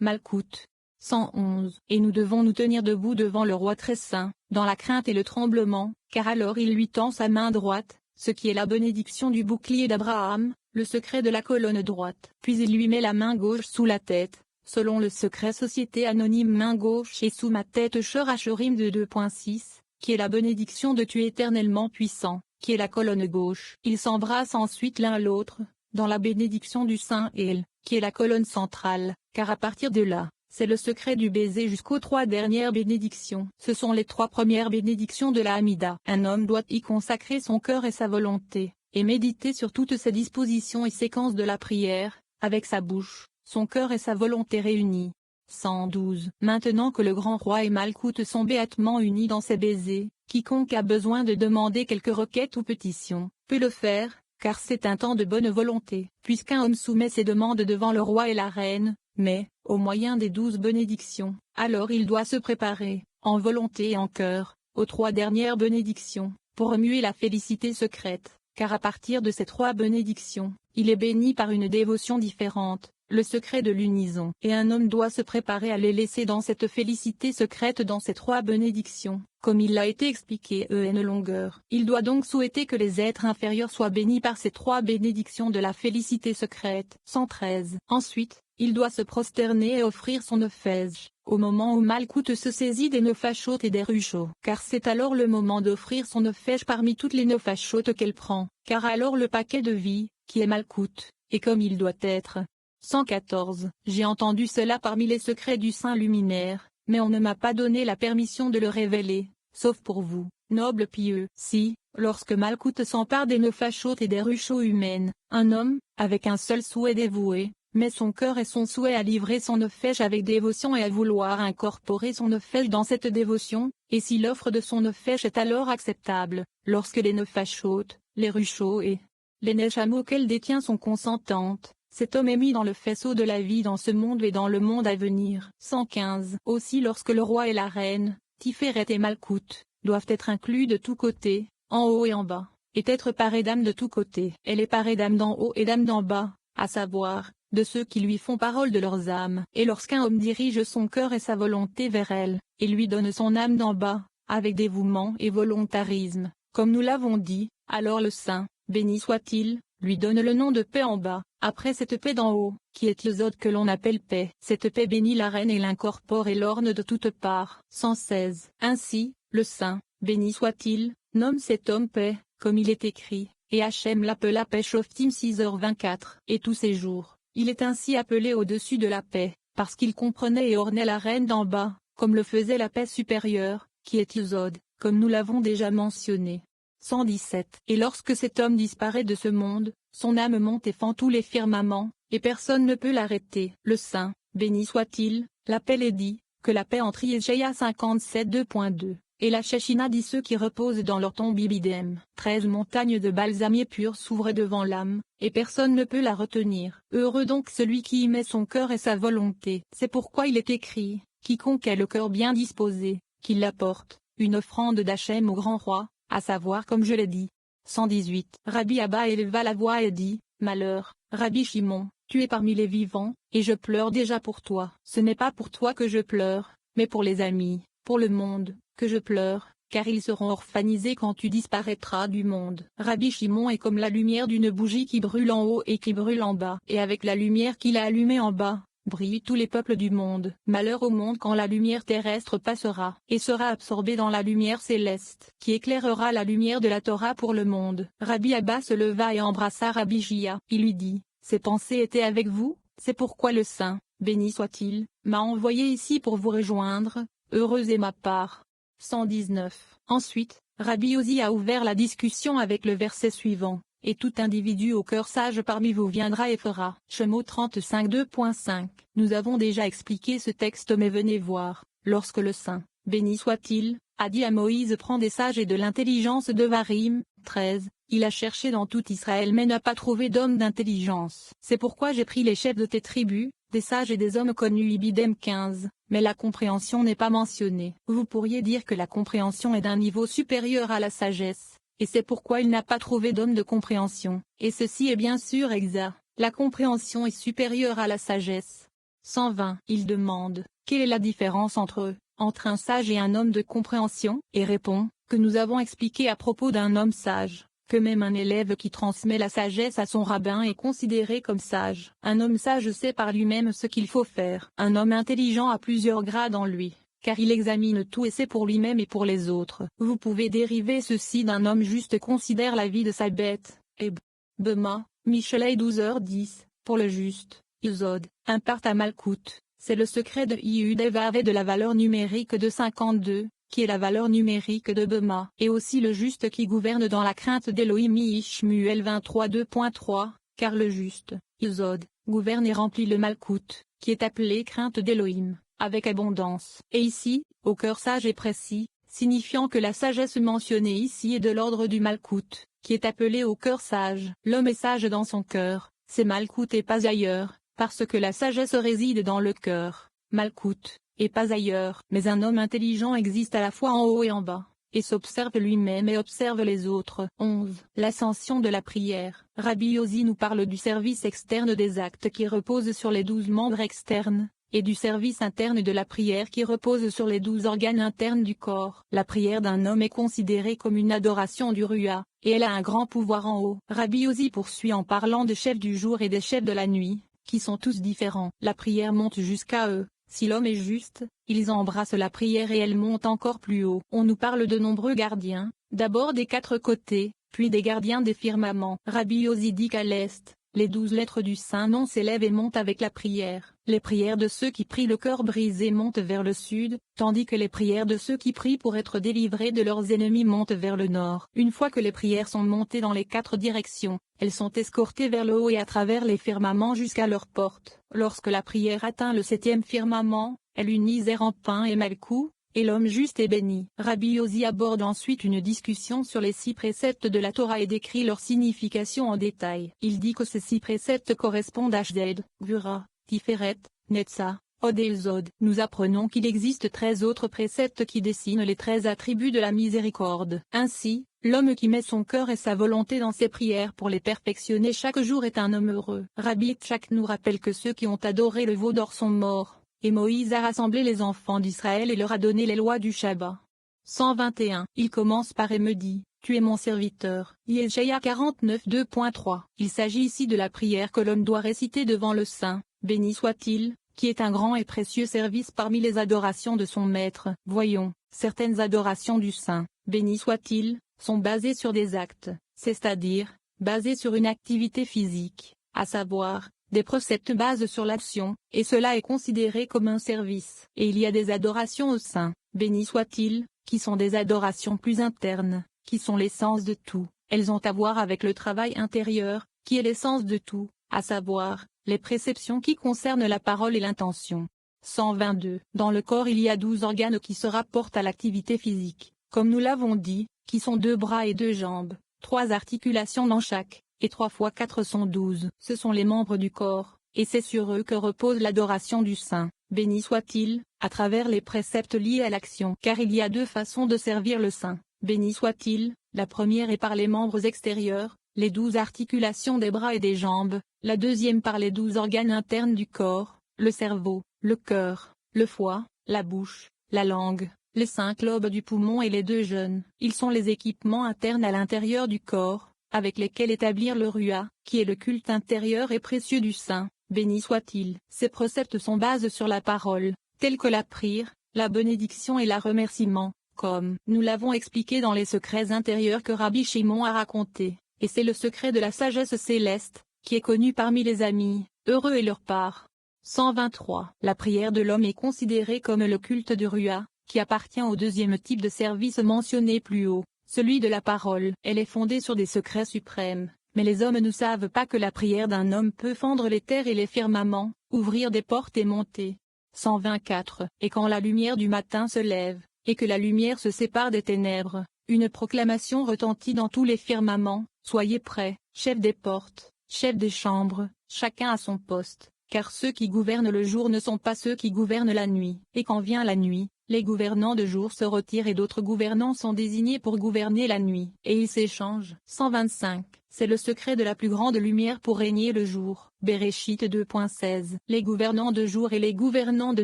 Malkout. 111. Et nous devons nous tenir debout devant le roi très saint, dans la crainte et le tremblement, car alors il lui tend sa main droite, ce qui est la bénédiction du bouclier d'Abraham, le secret de la colonne droite. Puis il lui met la main gauche sous la tête, selon le secret Société Anonyme main gauche et sous ma tête Shor Hashorim de 2.6, qui est la bénédiction de Tu éternellement puissant, qui est la colonne gauche. Ils s'embrassent ensuite l'un l'autre, dans la bénédiction du Saint El, qui est la colonne centrale, car à partir de là, c'est le secret du baiser jusqu'aux 3 dernières bénédictions. Ce sont les 3 premières bénédictions de la Hamida. Un homme doit y consacrer son cœur et sa volonté, et méditer sur toutes ces dispositions et séquences de la prière, avec sa bouche, son cœur et sa volonté réunis. 112. Maintenant que le grand roi et Malkout sont béatement unis dans ces baisers, quiconque a besoin de demander quelque requête ou pétition, peut le faire, car c'est un temps de bonne volonté. Puisqu'un homme soumet ses demandes devant le roi et la reine, mais, au moyen des 12 bénédictions, alors il doit se préparer, en volonté et en cœur, aux 3 dernières bénédictions, pour remuer la félicité secrète, car à partir de ces 3 bénédictions, il est béni par une dévotion différente, le secret de l'unison. Et un homme doit se préparer à les laisser dans cette félicité secrète dans ces 3 bénédictions, comme il l'a été expliqué en longueur. Il doit donc souhaiter que les êtres inférieurs soient bénis par ces 3 bénédictions de la félicité secrète. 113. Ensuite, il doit se prosterner et offrir son ophège, au moment où Malkout se saisit des nefashot et des ruchot. Car c'est alors le moment d'offrir son ophège parmi toutes les nefashot qu'elle prend, car alors le paquet de vie, qui est Malkout, est comme il doit être. 114. J'ai entendu cela parmi les secrets du Saint luminaire, mais on ne m'a pas donné la permission de le révéler, sauf pour vous, nobles pieux. Si, lorsque Malkout s'empare des nefashot et des ruchot humaines, un homme, avec un seul souhait dévoué, met son cœur et son souhait à livrer son ophège avec dévotion et à vouloir incorporer son ophège dans cette dévotion, et si l'offre de son ophège est alors acceptable, lorsque les nefashot, les ruchot et les neshamot qu'elle détient sont consentantes, cet homme est mis dans le faisceau de la vie dans ce monde et dans le monde à venir. 115. Aussi lorsque le roi et la reine, Tiferet et Malkout, doivent être inclus de tous côtés, en haut et en bas, et être parés d'âmes de tous côtés. Elle est parée d'âmes d'en haut et d'âmes d'en bas, à savoir, de ceux qui lui font parole de leurs âmes. Et lorsqu'un homme dirige son cœur et sa volonté vers elle, et lui donne son âme d'en bas, avec dévouement et volontarisme, comme nous l'avons dit, alors le Saint, béni soit-il, lui donne le nom de paix en bas, après cette paix d'en haut, qui est le Zod que l'on appelle paix. Cette paix bénit la reine et l'incorpore et l'orne de toutes parts. 116. Ainsi, le Saint, béni soit-il, nomme cet homme paix, comme il est écrit, et Hachem l'appela paix Shoftim 6h24. Et tous ces jours, il est ainsi appelé au-dessus de la paix, parce qu'il comprenait et ornait la reine d'en bas, comme le faisait la paix supérieure, qui est Zod, comme nous l'avons déjà mentionné. 117. Et lorsque cet homme disparaît de ce monde, son âme monte et fend tous les firmaments, et personne ne peut l'arrêter. Le Saint, béni soit-il, l'appelle et dit, que la paix entre Yeshaïa 57 2.2, et la Shechina dit ceux qui reposent dans leur tombe Ibidem. 13 montagnes de balsamier pur s'ouvrent devant l'âme, et personne ne peut la retenir. Heureux donc celui qui y met son cœur et sa volonté. C'est pourquoi il est écrit, quiconque a le cœur bien disposé, qu'il apporte, une offrande d'Hachem au grand roi, à savoir comme je l'ai dit. 118. Rabbi Abba éleva la voix et dit, Malheur, Rabbi Shimon, tu es parmi les vivants, et je pleure déjà pour toi. Ce n'est pas pour toi que je pleure, mais pour les amis, pour le monde, que je pleure, car ils seront orphanisés quand tu disparaîtras du monde. Rabbi Shimon est comme la lumière d'une bougie qui brûle en haut et qui brûle en bas. Et avec la lumière qu'il a allumée en bas, brillent tous les peuples du monde. Malheur au monde quand la lumière terrestre passera, et sera absorbée dans la lumière céleste, qui éclairera la lumière de la Torah pour le monde. Rabbi Abba se leva et embrassa Rabbi Jia. Il lui dit, ces pensées étaient avec vous, c'est pourquoi le Saint, béni soit-il, m'a envoyé ici pour vous rejoindre, heureuse est ma part. 119. Ensuite, Rabbi Ozi a ouvert la discussion avec le verset suivant. Et tout individu au cœur sage parmi vous viendra et fera. Shemot 35 2.5. Nous avons déjà expliqué ce texte mais venez voir, lorsque le Saint, béni soit-il, a dit à Moïse prends des sages et de l'intelligence de Varim. 13. Il a cherché dans tout Israël mais n'a pas trouvé d'homme d'intelligence. C'est pourquoi j'ai pris les chefs de tes tribus, des sages et des hommes connus Ibidem 15. Mais la compréhension n'est pas mentionnée. Vous pourriez dire que la compréhension est d'un niveau supérieur à la sagesse. Et c'est pourquoi il n'a pas trouvé d'homme de compréhension. Et ceci est bien sûr exact, la compréhension est supérieure à la sagesse. 120. Il demande, quelle est la différence entre un sage et un homme de compréhension, et répond, que nous avons expliqué à propos d'un homme sage, que même un élève qui transmet la sagesse à son rabbin est considéré comme sage. Un homme sage sait par lui-même ce qu'il faut faire. Un homme intelligent a plusieurs grades en lui, car il examine tout et sait pour lui-même et pour les autres. Vous pouvez dériver ceci d'un homme juste considère la vie de sa bête, et Bema, Michelet 12h10, pour le juste, Isod, imparte à Malkout, c'est le secret de Iudeva de la valeur numérique de 52, qui est la valeur numérique de Bema, et aussi le juste qui gouverne dans la crainte d'Elohim Ishmuel 23 2.3, car le juste, Isod, gouverne et remplit le Malkout, qui est appelé crainte d'Elohim, avec abondance. Et ici, au cœur sage et précis, signifiant que la sagesse mentionnée ici est de l'ordre du Malkout, qui est appelé au cœur sage. L'homme est sage dans son cœur, c'est Malkout et pas ailleurs, parce que la sagesse réside dans le cœur, Malkout, et pas ailleurs. Mais un homme intelligent existe à la fois en haut et en bas, et s'observe lui-même et observe les autres. 11. L'ascension de la prière. Rabbi Yossi nous parle du service externe des actes qui repose sur les 12 membres externes, et du service interne de la prière qui repose sur les 12 organes internes du corps. La prière d'un homme est considérée comme une adoration du Rua, et elle a un grand pouvoir en haut. Rabbi Yossi poursuit en parlant des chefs du jour et des chefs de la nuit, qui sont tous différents. La prière monte jusqu'à eux. Si l'homme est juste, ils embrassent la prière et elle monte encore plus haut. On nous parle de nombreux gardiens, d'abord des 4 côtés, puis des gardiens des firmaments. Rabbi Yossi dit qu'à l'est, les 12 lettres du Saint-Nom s'élèvent et montent avec la prière. Les prières de ceux qui prient le cœur brisé montent vers le sud, tandis que les prières de ceux qui prient pour être délivrés de leurs ennemis montent vers le nord. Une fois que les prières sont montées dans les 4 directions, elles sont escortées vers le haut et à travers les firmaments jusqu'à leur porte. Lorsque la prière atteint le 7e firmament, elle unit Zerampin et Malkou, et l'homme juste est béni. Rabbi Yossi aborde ensuite une discussion sur les 6 préceptes de la Torah et décrit leur signification en détail. Il dit que ces 6 préceptes correspondent à Shded, Gvura, Tiferet, Netza, Od et Zod. Nous apprenons qu'il existe 13 autres préceptes qui dessinent les 13 attributs de la miséricorde. Ainsi, l'homme qui met son cœur et sa volonté dans ses prières pour les perfectionner chaque jour est un homme heureux. Rabbi Tchak nous rappelle que ceux qui ont adoré le veau d'or sont morts, et Moïse a rassemblé les enfants d'Israël et leur a donné les lois du Shabbat. 121. Il commence par et me dit, tu es mon serviteur. Yeshaya 49 2.3. Il s'agit ici de la prière que l'homme doit réciter devant le Saint, béni soit-il, qui est un grand et précieux service parmi les adorations de son maître. Voyons, certaines adorations du Saint, béni soit-il, sont basées sur des actes, c'est-à-dire, basées sur une activité physique, à savoir, des préceptes basés sur l'action, et cela est considéré comme un service. Et il y a des adorations au Saint, béni soit-il, qui sont des adorations plus internes, qui sont l'essence de tout. Elles ont à voir avec le travail intérieur, qui est l'essence de tout, à savoir, les préceptions qui concernent la parole et l'intention. 122. Dans le corps il y a 12 organes qui se rapportent à l'activité physique, comme nous l'avons dit, qui sont 2 bras et 2 jambes, 3 articulations dans chaque, et 3 fois 4 sont 12. Ce sont les membres du corps, et c'est sur eux que repose l'adoration du Saint, béni soit-il, à travers les préceptes liés à l'action. Car il y a 2 façons de servir le Saint, béni soit-il, la première est par les membres extérieurs, les 12 articulations des bras et des jambes, la deuxième par les 12 organes internes du corps, le cerveau, le cœur, le foie, la bouche, la langue, les 5 lobes du poumon et les 2 jeunes. Ils sont les équipements internes à l'intérieur du corps, avec lesquels établir le Rua, qui est le culte intérieur et précieux du Saint, béni soit-il. Ces préceptes sont basés sur la parole, tels que la prière, la bénédiction et la remerciement, comme nous l'avons expliqué dans les secrets intérieurs que Rabbi Shimon a racontés, et c'est le secret de la sagesse céleste, qui est connu parmi les amis, heureux est leur part. 123. La prière de l'homme est considérée comme le culte du Rua, qui appartient au deuxième type de service mentionné plus haut, celui de la parole. Elle est fondée sur des secrets suprêmes, mais les hommes ne savent pas que la prière d'un homme peut fendre les terres et les firmaments, ouvrir des portes et monter. 124. Et quand la lumière du matin se lève, et que la lumière se sépare des ténèbres, une proclamation retentit dans tous les firmaments, soyez prêts, chefs des portes, chefs des chambres, chacun à son poste, car ceux qui gouvernent le jour ne sont pas ceux qui gouvernent la nuit. Et quand vient la nuit, les gouvernants de jour se retirent et d'autres gouvernants sont désignés pour gouverner la nuit. Et ils s'échangent. 125. c'est le secret de la plus grande lumière pour régner le jour. Béréchit 2.16. Les gouvernants de jour et les gouvernants de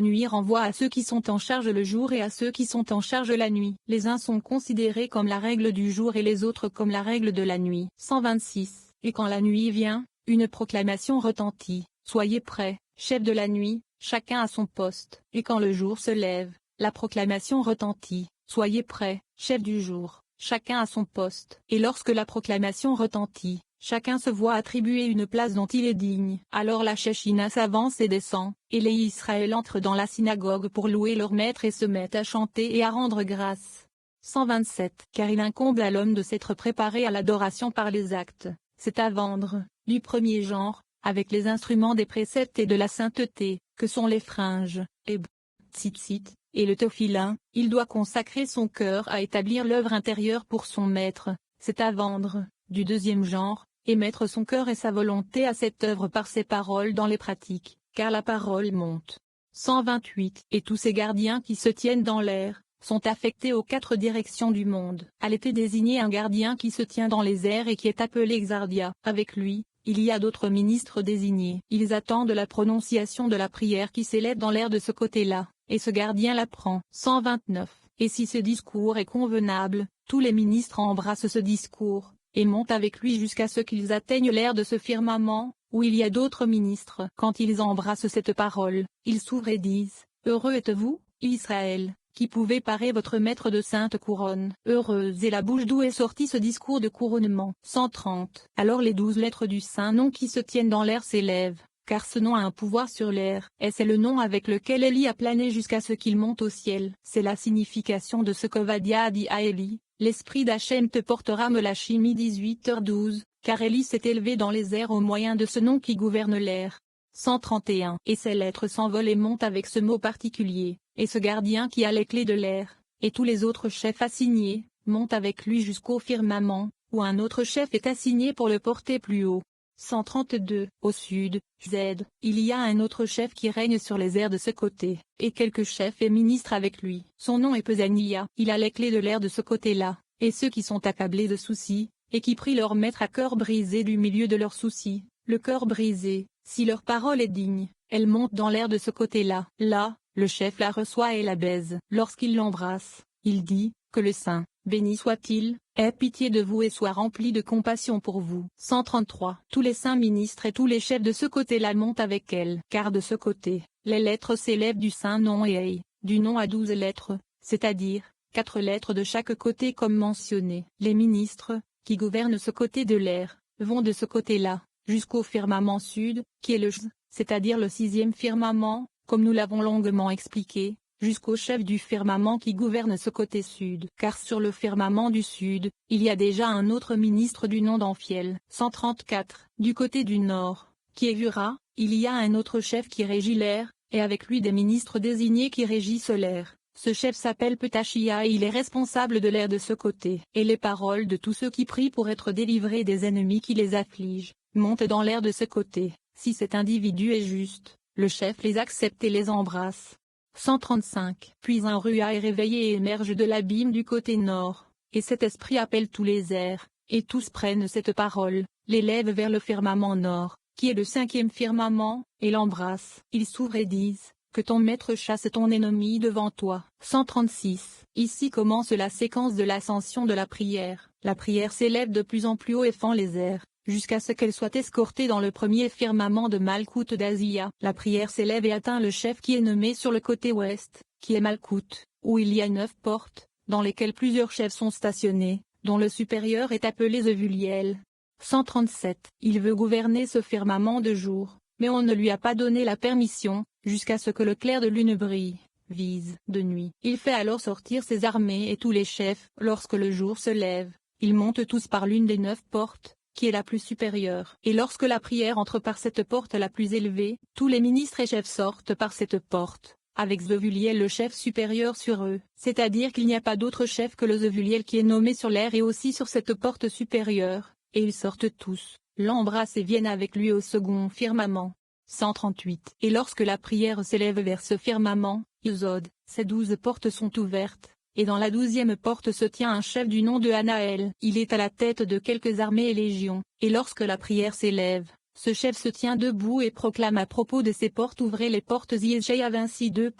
nuit renvoient à ceux qui sont en charge le jour et à ceux qui sont en charge la nuit. Les uns sont considérés comme la règle du jour et les autres comme la règle de la nuit. 126. Et quand la nuit vient, une proclamation retentit. Soyez prêts, chefs de la nuit, chacun à son poste. Et quand le jour se lève, la proclamation retentit. Soyez prêts, chefs du jour, chacun à son poste. Et lorsque la proclamation retentit, chacun se voit attribuer une place dont il est digne. Alors la Shekhinah s'avance et descend, et les Israël entrent dans la synagogue pour louer leur maître et se mettent à chanter et à rendre grâce. 127. Car il incombe à l'homme de s'être préparé à l'adoration par les actes, c'est à vendre, du premier genre, avec les instruments des préceptes et de la sainteté, que sont les fringes, et tzitzit, et le tefillin, il doit consacrer son cœur à établir l'œuvre intérieure pour son maître, c'est à vendre, du deuxième genre, et mettre son cœur et sa volonté à cette œuvre par ses paroles dans les pratiques, car la parole monte. 128. Et tous ces gardiens qui se tiennent dans l'air, sont affectés aux 4 directions du monde. À l'été désigné un gardien qui se tient dans les airs et qui est appelé Exardia. Avec lui, il y a d'autres ministres désignés. Ils attendent la prononciation de la prière qui s'élève dans l'air de ce côté-là, et ce gardien la prend. 129. Et si ce discours est convenable, tous les ministres embrassent ce discours, et montent avec lui jusqu'à ce qu'ils atteignent l'air de ce firmament, où il y a d'autres ministres. Quand ils embrassent cette parole, ils s'ouvrent et disent, « Heureux êtes-vous, Israël, qui pouvez parer votre maître de sainte couronne. Heureuse est la bouche d'où est sorti ce discours de couronnement. » 130. Alors les 12 lettres du saint nom qui se tiennent dans l'air s'élèvent, car ce nom a un pouvoir sur l'air, et c'est le nom avec lequel Élie a plané jusqu'à ce qu'il monte au ciel. C'est la signification de ce qu'Ovadia a dit à Élie, « L'esprit d'Hachem te portera Melachimi 18h12, car Élie s'est élevé dans les airs au moyen de ce nom qui gouverne l'air. » 131. Et ces lettres s'envolent et montent avec ce mot particulier, et ce gardien qui a les clés de l'air, et tous les autres chefs assignés, montent avec lui jusqu'au firmament, où un autre chef est assigné pour le porter plus haut. 132. Au sud, Z, il y a un autre chef qui règne sur les airs de ce côté, et quelques chefs et ministres avec lui. Son nom est Pesania. Il a les clés de l'air de ce côté-là, et ceux qui sont accablés de soucis, et qui prient leur maître à cœur brisé du milieu de leurs soucis, le cœur brisé, si leur parole est digne, elle monte dans l'air de ce côté-là. Là, le chef la reçoit et la baise. Lorsqu'il l'embrasse, il dit, que le Saint, béni soit-il, ait pitié de vous et soit rempli de compassion pour vous. 133. Tous les saints ministres et tous les chefs de ce côté-là montent avec elle. Car de ce côté, les lettres s'élèvent du saint nom et Ei, du nom à 12 lettres, c'est-à-dire, 4 lettres de chaque côté comme mentionné. Les ministres, qui gouvernent ce côté de l'air, vont de ce côté-là, jusqu'au firmament sud, qui est le J, c'est-à-dire le 6e firmament, comme nous l'avons longuement expliqué, jusqu'au chef du firmament qui gouverne ce côté sud. Car sur le firmament du sud, il y a déjà un autre ministre du nom d'Amphiel. 134. Du côté du nord, qui est Ura, il y a un autre chef qui régit l'air, et avec lui des ministres désignés qui régissent l'air. Ce chef s'appelle Petachia et il est responsable de l'air de ce côté. Et les paroles de tous ceux qui prient pour être délivrés des ennemis qui les affligent, montent dans l'air de ce côté. Si cet individu est juste, le chef les accepte et les embrasse. 135. Puis un rua est réveillé et émerge de l'abîme du côté nord, et cet esprit appelle tous les airs, et tous prennent cette parole, l'élèvent vers le firmament nord, qui est le 5e firmament, et l'embrassent. Ils s'ouvrent et disent, que ton maître chasse ton ennemi devant toi. 136. Ici commence la séquence de l'ascension de la prière. La prière s'élève de plus en plus haut et fend les airs, jusqu'à ce qu'elle soit escortée dans le premier firmament de Malkout d'Asia. La prière s'élève et atteint le chef qui est nommé sur le côté ouest, qui est Malkout, où il y a 9 portes, dans lesquelles plusieurs chefs sont stationnés, dont le supérieur est appelé Zevuliel. 137. Il veut gouverner ce firmament de jour, mais on ne lui a pas donné la permission, jusqu'à ce que le clair de lune brille, vise, de nuit. Il fait alors sortir ses armées et tous les chefs. Lorsque le jour se lève, ils montent tous par l'une des 9 portes, qui est la plus supérieure. Et lorsque la prière entre par cette porte la plus élevée, tous les ministres et chefs sortent par cette porte, avec Zevuliel le chef supérieur sur eux. C'est-à-dire qu'il n'y a pas d'autre chef que le Zevuliel qui est nommé sur l'air et aussi sur cette porte supérieure, et ils sortent tous, l'embrassent et viennent avec lui au second firmament. 138. Et lorsque la prière s'élève vers ce firmament, Isod, ces 12 portes sont ouvertes, et dans la 12e porte se tient un chef du nom de Anaël. Il est à la tête de quelques armées et légions, et lorsque la prière s'élève, ce chef se tient debout et proclame à propos de ces portes: ouvrez les portes Yeshaïa 26 2.